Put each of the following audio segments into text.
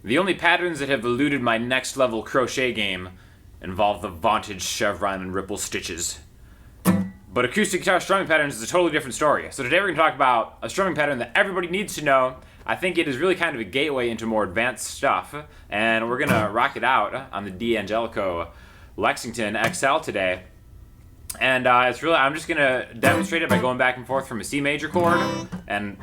The only patterns that have eluded my next level crochet game involve the vaunted chevron and ripple stitches. But acoustic guitar strumming patterns is a totally different story. So today we're going to talk about a strumming pattern that everybody needs to know. I think it is really kind of a gateway into more advanced stuff, and we're going to rock it out on the D'angelico Lexington XL today. And I'm just going to demonstrate it by going back and forth from a C major chord and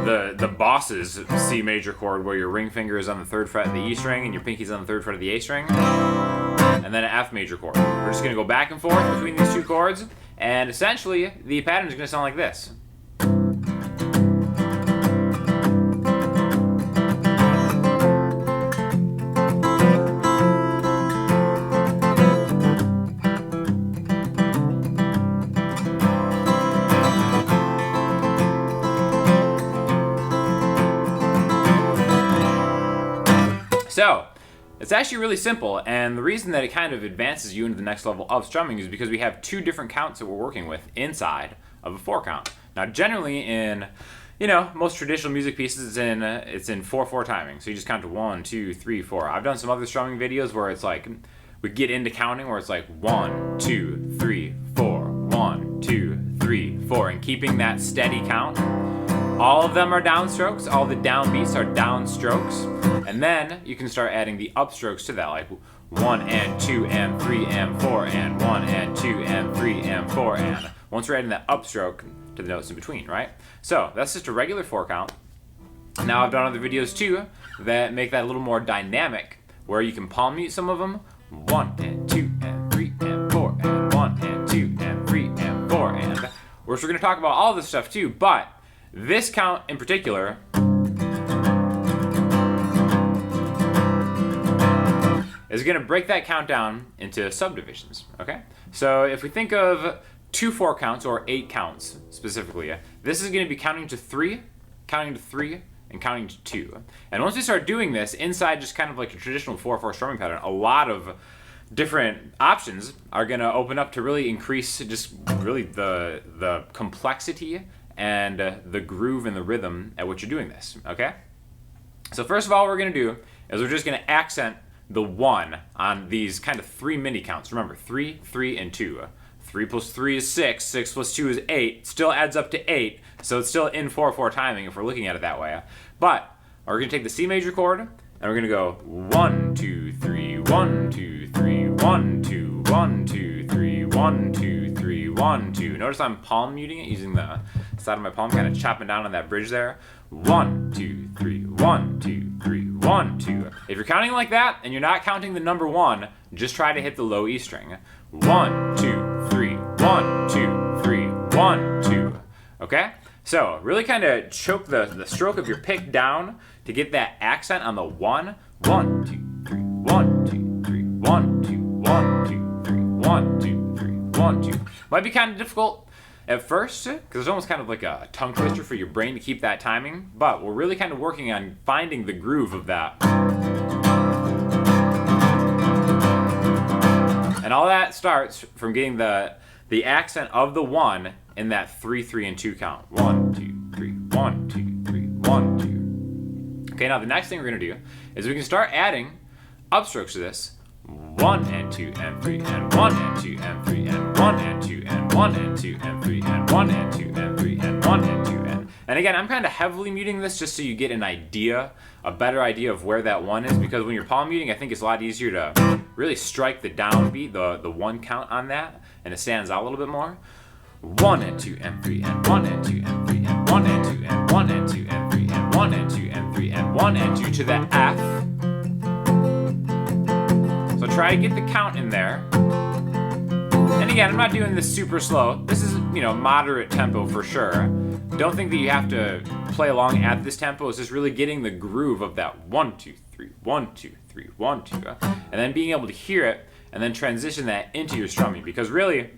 the boss's C major chord, where your ring finger is on the 3rd fret of the E string and your pinky's on the 3rd fret of the A string, and then an F major chord. We're just going to go back and forth between these two chords, and essentially the pattern is going to sound like this. So, it's actually really simple, and the reason that it kind of advances you into the next level of strumming is because we have two different counts that we're working with inside of a 4 count. Now, generally in, most traditional music pieces, it's in 4/4 timing. So you just count to 1, 2, 3, 4. I've done some other strumming videos where it's like, we get into counting where it's like 1, 2, 3, 4, 1, 2, 3, 4, and keeping that steady count. All of them are downstrokes, all the downbeats are downstrokes, and then you can start adding the upstrokes to that, like 1 and 2 and 3 and 4 and 1 and 2 and 3 and 4 and once we're adding that upstroke to the notes in between, right? So that's just a regular 4 count. Now I've done other videos too that make that a little more dynamic, where you can palm mute some of them, 1 and 2 and 3 and 4 and 1 and 2 and 3 and 4 and, we're going to talk about all this stuff too, but this count in particular is going to break that count down into subdivisions, okay? So if we think of 2 4 counts, or 8 counts specifically, this is going to be counting to 3, counting to 3, and counting to 2. And once we start doing this inside just kind of like a traditional 4/4 strumming pattern, a lot of different options are going to open up to really increase just really the complexity and the groove and the rhythm at which you're doing this, okay? So first of all, what we're going to do is we're just going to accent the 1 on these kind of 3 mini counts. Remember, 3, 3, and 2. 3 plus 3 is 6, 6 plus 2 is 8, still adds up to 8, so it's still in 4/4 timing if we're looking at it that way. But we're going to take the C major chord, and we're going to go 1, 2, 3, 1, 2, 3, 1, 2, 1, 2, 3, 1, 2, 3, 1, 2. Notice I'm palm muting it, using the side of my palm, kind of chopping down on that bridge there. 1, 2, 3, 1, 2, 3, 1, 2. If you're counting like that and you're not counting the number 1, just try to hit the low E string. 1, 2, 3, 1, 2, 3, 1, 2. Okay? So really kind of choke the stroke of your pick down to get that accent on the 1. 1, 2, 3, 1, 2, 3, 1, 2, 1, 2, 3, 1, 2, 3, 1, 2. Might be kind of difficult at first, because it's almost kind of like a tongue twister for your brain to keep that timing, but we're really kind of working on finding the groove of that. And all that starts from getting the accent of the 1 in that 3, 3, and 2 count. 1, 2, 3, 1, 2, 3, 1, 2. Okay, now the next thing we're going to do is we can start adding upstrokes to this. 1 and 2 and 3 and 1 and 2 and 3 and 1 and 2 and 1 and 2 and 3 and 1 and 2 and 3 and 1 and 2 and again, I'm kind of heavily muting this just so you get an idea, a better idea of where that 1 is, because when you're palm muting, I think it's a lot easier to really strike the downbeat, the 1 count on that, and it stands out a little bit more. 1 and 2 and 3 and 1 and 2 and 3 and 1 and 2 and 1 and 2 and 3 and 1 and 2 and 3 and 1 and 2 to the F. So try to get the count in there. And again, I'm not doing this super slow. This is, moderate tempo for sure. Don't think that you have to play along at this tempo. It's just really getting the groove of that 1, 2, 3, 1, 2, 3, 1, 2, and then being able to hear it and then transition that into your strumming. Because really,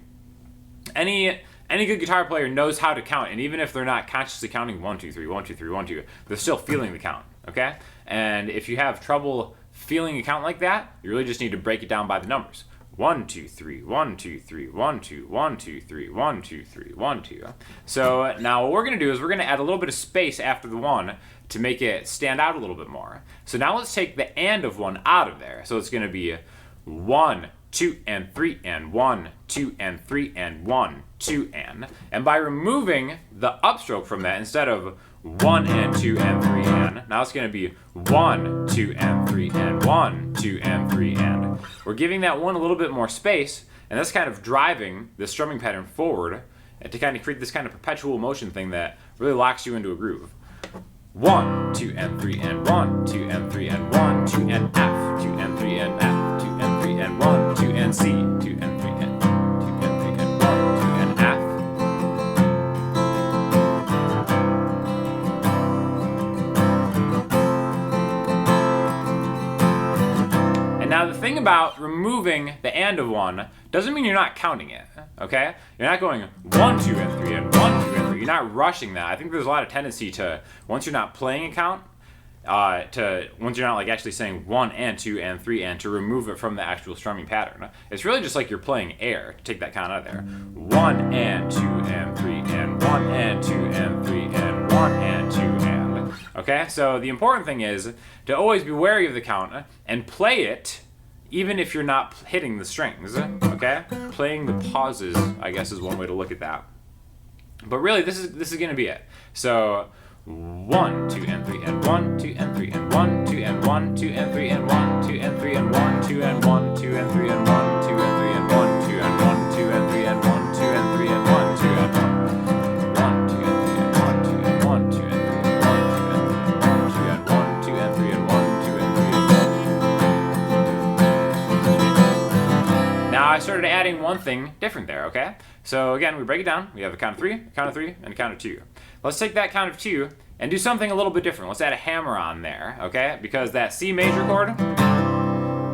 any good guitar player knows how to count, and even if they're not consciously counting 1, 2, 3, 1, 2, 3, 1, 2, they're still feeling the count. Okay? And if you have trouble feeling a count like that, you really just need to break it down by the numbers. 1, 2, 3, 1, 2, 3, 1, 2, 1, 2, 3, 1, 2, 3, 1, 2. So now what we're going to do is we're going to add a little bit of space after the 1 to make it stand out a little bit more. So now let's take the and of 1 out of there. So it's going to be 1, 2, and 3, and 1, 2, and 3, and 1, 2, and. And by removing the upstroke from that, instead of 1 and 2 and 3 and, now it's going to be 1, 2, and 3 and 1, 2, and 3 and. We're giving that 1 a little bit more space, and that's kind of driving the strumming pattern forward to kind of create this kind of perpetual motion thing that really locks you into a groove. 1, 2, and 3 and 1, 2, and 3 and 1, 2 and F, 2 and 3 and F, 2 and 3 and 1, 2 and C, 2 and 3 and 2 and 3 and 1, 2 and F. And now the thing about removing the and of 1 doesn't mean you're not counting it, okay? You're not going 1, 2, and 3 and 1, 2, and 3. You're not rushing that. I think there's a lot of tendency to, once you're not playing a count, once you're not like actually saying 1 and 2 and 3 and, to remove it from the actual strumming pattern. It's really just like you're playing air to take that count out of there. 1 and 2 and 3 and 1 and 2 and 3 and 1 and 2 and. Okay, so the important thing is to always be wary of the count and play it even if you're not hitting the strings, okay? Playing the pauses, I guess, is one way to look at that. But really, this is going to be it. So 1, 2, and 3, and 1, 2, and 3, and 1, 2, and 1, 2, and 3, and 1, 2, and 3, and 1, 2, and 1, 2, and 3, and 1, 2, and 3, and 1, 2, and 1, 2, and 3, and 1, 2, and 3, and 1, 2, and 1. 1, 2, and 3, and 1, 2, and 1, 2, and 3, and 1, 2, and 1, 2, and 3, and 1, 2, and 3, and 1. Now I started adding one thing different there, okay? So again, we break it down. We have a count of 3, a count of 3, and a count of 2. Let's take that count of 2 and do something a little bit different. Let's add a hammer on there, okay? Because that C major chord,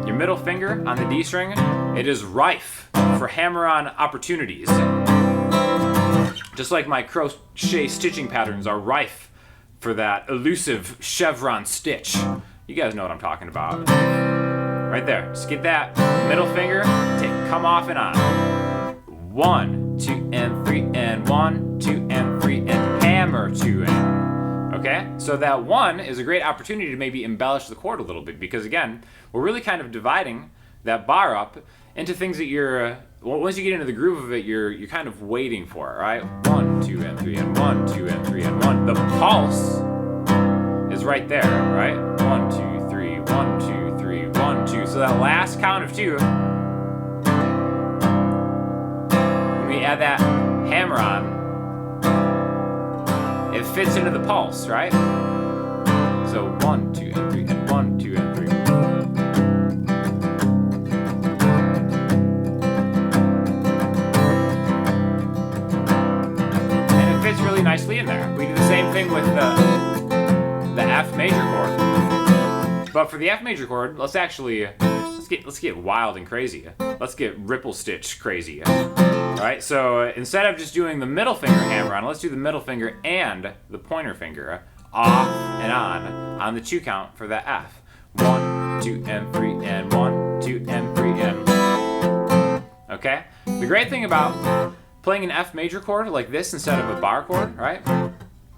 your middle finger on the D string, it is rife for hammer-on opportunities. Just like my crochet stitching patterns are rife for that elusive chevron stitch. You guys know what I'm talking about. Right there. Just get that middle finger, come off and on. 1, 2, and 3, and 1, 2, and 3, and hammer 2 and. Okay? So that 1 is a great opportunity to maybe embellish the chord a little bit, because again, we're really kind of dividing that bar up into things that you're, once you get into the groove of it, you're kind of waiting for, right? 1, 2, and 3, and 1, 2, and 3, and 1. The pulse is right there, right? 1, 2, 3, 1, 2, 3, 1, 2. So that last count of 2, we add that hammer on, it fits into the pulse, right? So 1, 2, and 3, and 1, 2, and 3. And it fits really nicely in there. We do the same thing with the F major chord. But for the F major chord, let's get wild and crazy. Let's get ripple stitch crazy. Alright, so instead of just doing the middle finger hammer on, let's do the middle finger and the pointer finger off and on the 2 count for that F. 1, 2, and 3, and 1, 2, and 3, and. Okay? The great thing about playing an F major chord like this instead of a bar chord, right?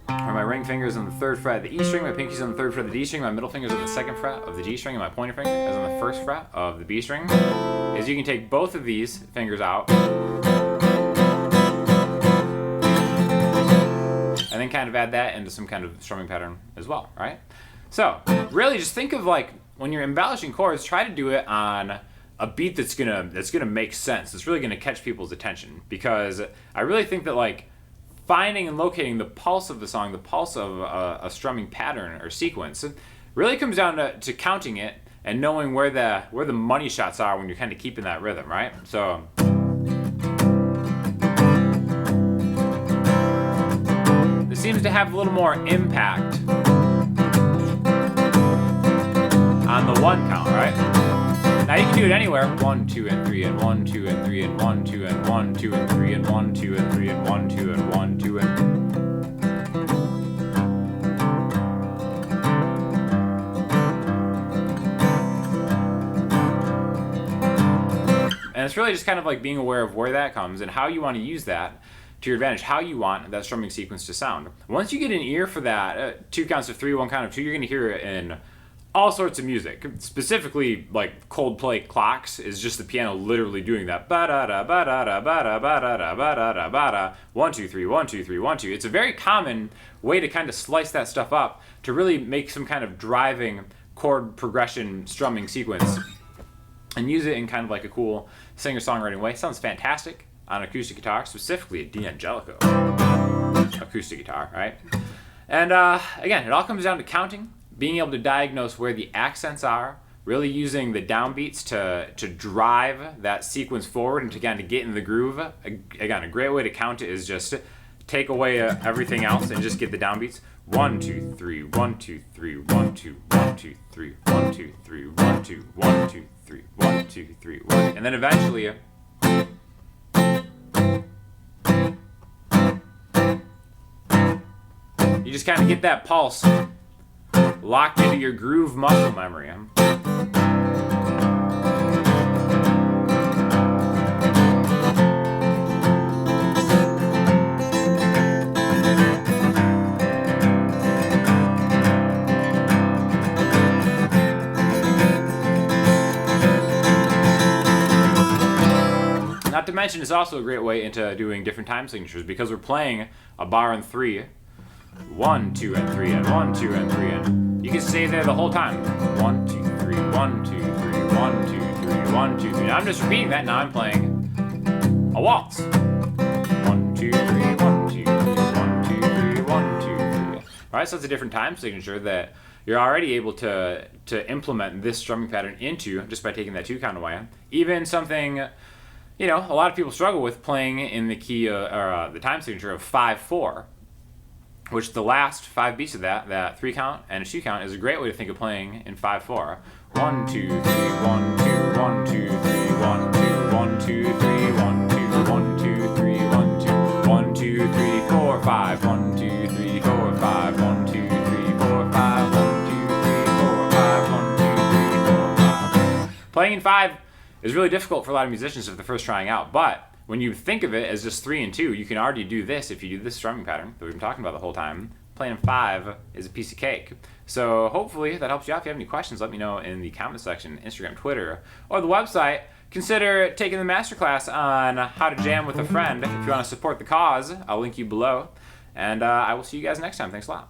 Where my ring finger is on the 3rd fret of the E string, my pinky's on the 3rd fret of the D string, my middle finger's on the 2nd fret of the G string, and my pointer finger is on the 1st fret of the B string, is you can take both of these fingers out and then kind of add that into some kind of strumming pattern as well, right? So really just think of, like, when you're embellishing chords, try to do it on a beat that's gonna make sense. It's really gonna catch people's attention, because I really think that, like, finding and locating the pulse of the song, the pulse of a strumming pattern or sequence, really comes down to counting it and knowing where the money shots are when you're kind of keeping that rhythm, right? So this seems to have a little more impact on the 1 count, right? Now you can do it anywhere. 1, 2, and 3, and 1, 2, and 3, and 1, 2, and 1, 2, and 3, and 1, 2, and 3, and 1, 2, and 1, 2, and. And it's really just kind of like being aware of where that comes and how you want to use that to your advantage, how you want that strumming sequence to sound. Once you get an ear for that, 2 counts of 3, 1 count of 2, you're going to hear it in all sorts of music. Specifically, like Coldplay Clocks is just the piano literally doing that. Ba-da-da, ba-da-da, ba-da, ba-da-da, ba-da-da, ba-da. 1, 2, 3, 1, 2, 3, 1, 2. It's a very common way to kind of slice that stuff up to really make some kind of driving chord progression strumming sequence and use it in kind of like a cool singer-songwriting way. It sounds fantastic on acoustic guitar, specifically a D'angelico acoustic guitar, right? And again, it all comes down to counting, being able to diagnose where the accents are, really using the downbeats to drive that sequence forward and to kind of get in the groove. Again, a great way to count it is just take away everything else and just get the downbeats. 1, 2, 3, 1, 2, 3, 1, 2, 1, 2, 3, 1, 2, 3, 1, 2, 1, 2, 3, 1, 2, 3, 1. And then eventually you just kind of get that pulse locked into your groove muscle memory. Not to mention, it's also a great way into doing different time signatures because we're playing a bar in 3, 1, 2, and 3, and 1, 2, and 3, and you can stay there the whole time. 1, 2, 3, 1, 2, 3, 1, 2, 3, 1, 2, 3. Now I'm just repeating that. Now I'm playing a waltz. 1, 2, 3, 1, 2, 3, 1, 2, 3, 1, 2, 3. All right, so it's a different time signature that you're already able to implement this strumming pattern into just by taking that 2 count away. Even something, you know, a lot of people struggle with playing in the key or the time signature of 5/4, which the last 5 beats of that 3 count and a 2 count, is a great way to think of playing in 5/4. 1, 2, 3, 1, 2, 1, 2, 3, 1, 2, 1, 2, 3, 1, 2, 1, 2, 3, 1, 2, 1, 2, 3, 4, 5, 1, 2, 3, 4, 5, 1, 2, 3, 4, 5, 1, 2, 3, 4, 5, 1, 2, 3, 4, 5. Playing in 5 is really difficult for a lot of musicians if they're first trying out, but when you think of it as just 3 and 2, you can already do this if you do this strumming pattern that we've been talking about the whole time. Playing in 5 is a piece of cake. So hopefully that helps you out. If you have any questions, let me know in the comment section, Instagram, Twitter, or the website. Consider taking the masterclass on how to jam with a friend. If you want to support the cause, I'll link you below. And I will see you guys next time. Thanks a lot.